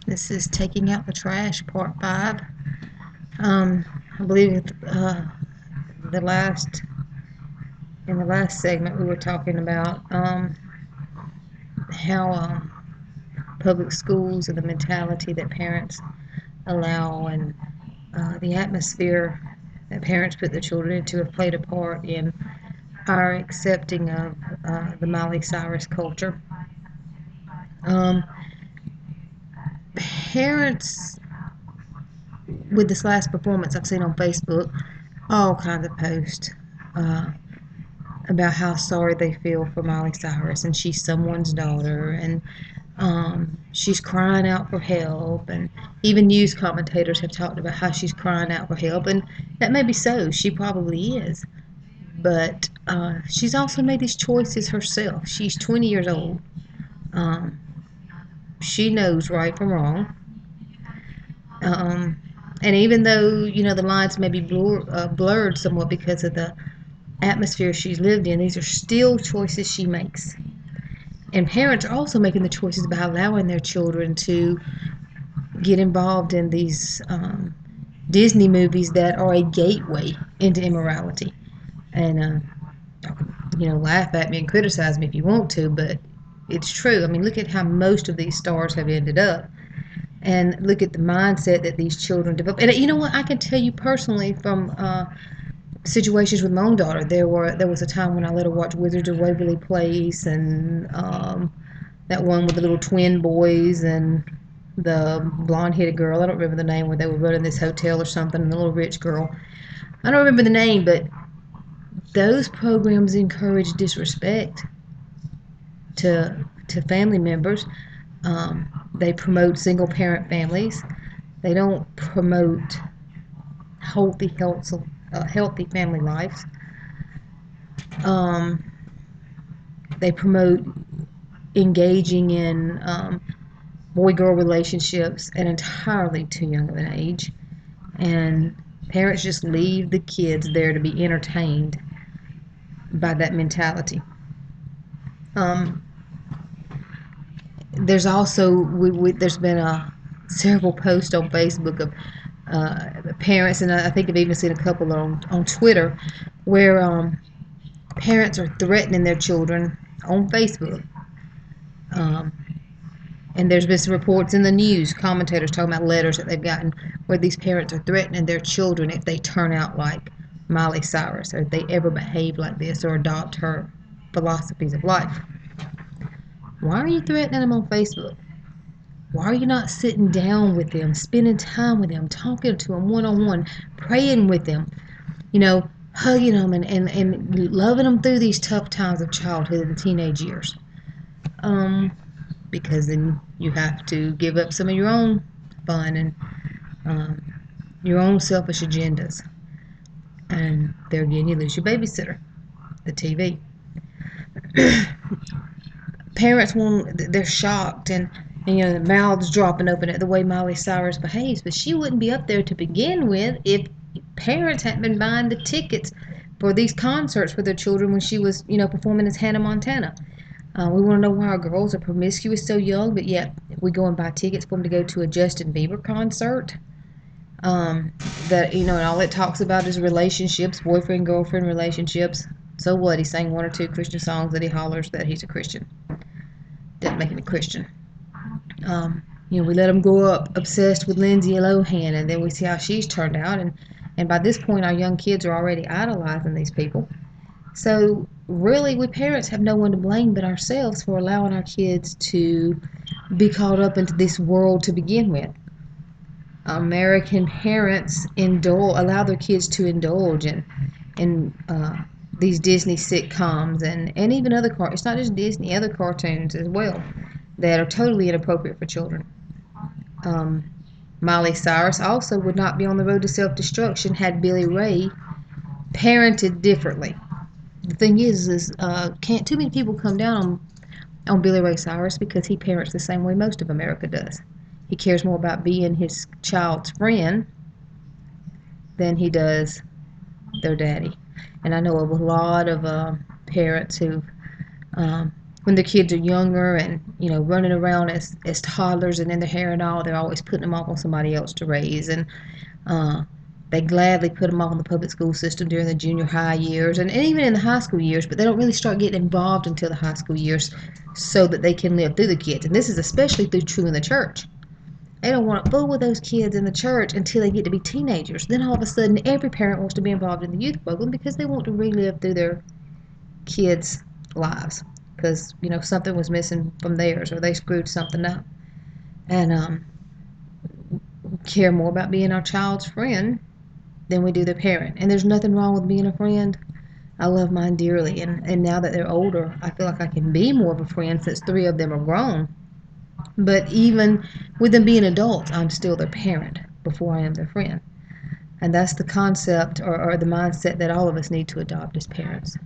This is Taking Out the Trash, Part 5. I believe the last in the last segment we were talking about how public schools and the mentality that parents allow and the atmosphere that parents put their children into have played a part in our accepting of the Miley Cyrus culture. Um, Parents, with this last performance I've seen on Facebook, all kinds of posts uh, about how sorry they feel for Miley Cyrus, and she's someone's daughter, and she's crying out for help, and even news commentators have talked about how she's crying out for help, and that may be so. She probably is, but she's also made these choices herself. She's 20 years old. Um, she knows right from wrong. Um, and even though the lines may be blurred somewhat because of the atmosphere she's lived in, these are still choices she makes. And parents are also making the choices about allowing their children to get involved in these Disney movies that are a gateway into immorality. And laugh at me and criticize me if you want to, but it's true. I mean, look at how most of these stars have ended up, and look at the mindset that these children develop. And you know what? I can tell you personally from situations with my own daughter. There was a time when I let her watch Wizards of Waverly Place, and that one with the little twin boys and the blonde-headed girl. I don't remember the name, where they were running this hotel or something, and the little rich girl. I don't remember the name, but those programs encourage disrespect to family members. They promote single-parent families. They don't promote healthy family lives. Um, they promote engaging in boy-girl relationships at entirely too young of an age, and parents just leave the kids there to be entertained by that mentality. Um, there's also there's been several posts on Facebook of parents, and I think I've even seen a couple on Twitter, where parents are threatening their children on Facebook. Um, and there's been some reports in the news, commentators talking about letters that they've gotten where these parents are threatening their children if they turn out like Miley Cyrus, or if they ever behave like this or adopt her philosophies of life. Why are you threatening them on Facebook? Why are you not sitting down with them, spending time with them, talking to them one-on-one, praying with them, hugging them and loving them through these tough times of childhood and teenage years? Because then you have to give up some of your own fun and um, your own selfish agendas. And there again, you lose your babysitter, the TV. Parents they're shocked, and the mouths dropping open at the way Miley Cyrus behaves, but she wouldn't be up there to begin with if parents hadn't been buying the tickets for these concerts for their children when she was performing as Hannah Montana. We want to know why our girls are promiscuous so young, but yet we go and buy tickets for them to go to a Justin Bieber concert. That and all it talks about is relationships, boyfriend girlfriend relationships. So what? He sang one or two Christian songs that he hollers that he's a Christian. Doesn't make him a Christian. We let them grow up obsessed with Lindsay Lohan, and then we see how she's turned out, and by this point our young kids are already idolizing these people. So really, we parents have no one to blame but ourselves for allowing our kids to be caught up into this world to begin with. American parents allow their kids to indulge in these Disney sitcoms and even other it's not just Disney, other cartoons as well that are totally inappropriate for children. Miley Cyrus also would not be on the road to self-destruction had Billy Ray parented differently. The thing is can't too many people come down on Billy Ray Cyrus because he parents the same way most of America does. He cares more about being his child's friend than he does their daddy. And I know of a lot of parents who've when the kids are younger and running around as toddlers and in their hair and all, they're always putting them off on somebody else to raise, and uh, they gladly put them off on the public school system during the junior high years and even in the high school years, but they don't really start getting involved until the high school years so that they can live through the kids. And this is especially true in the church. They don't want to fool with those kids in the church until they get to be teenagers. Then all of a sudden, every parent wants to be involved in the youth program because they want to relive through their kids' lives because something was missing from theirs or they screwed something up, and care more about being our child's friend than we do the parent. And there's nothing wrong with being a friend. I love mine dearly, and now that they're older, I feel like I can be more of a friend since three of them are grown. But even with them being adults, I'm still their parent before I am their friend. And that's the concept or the mindset that all of us need to adopt as parents.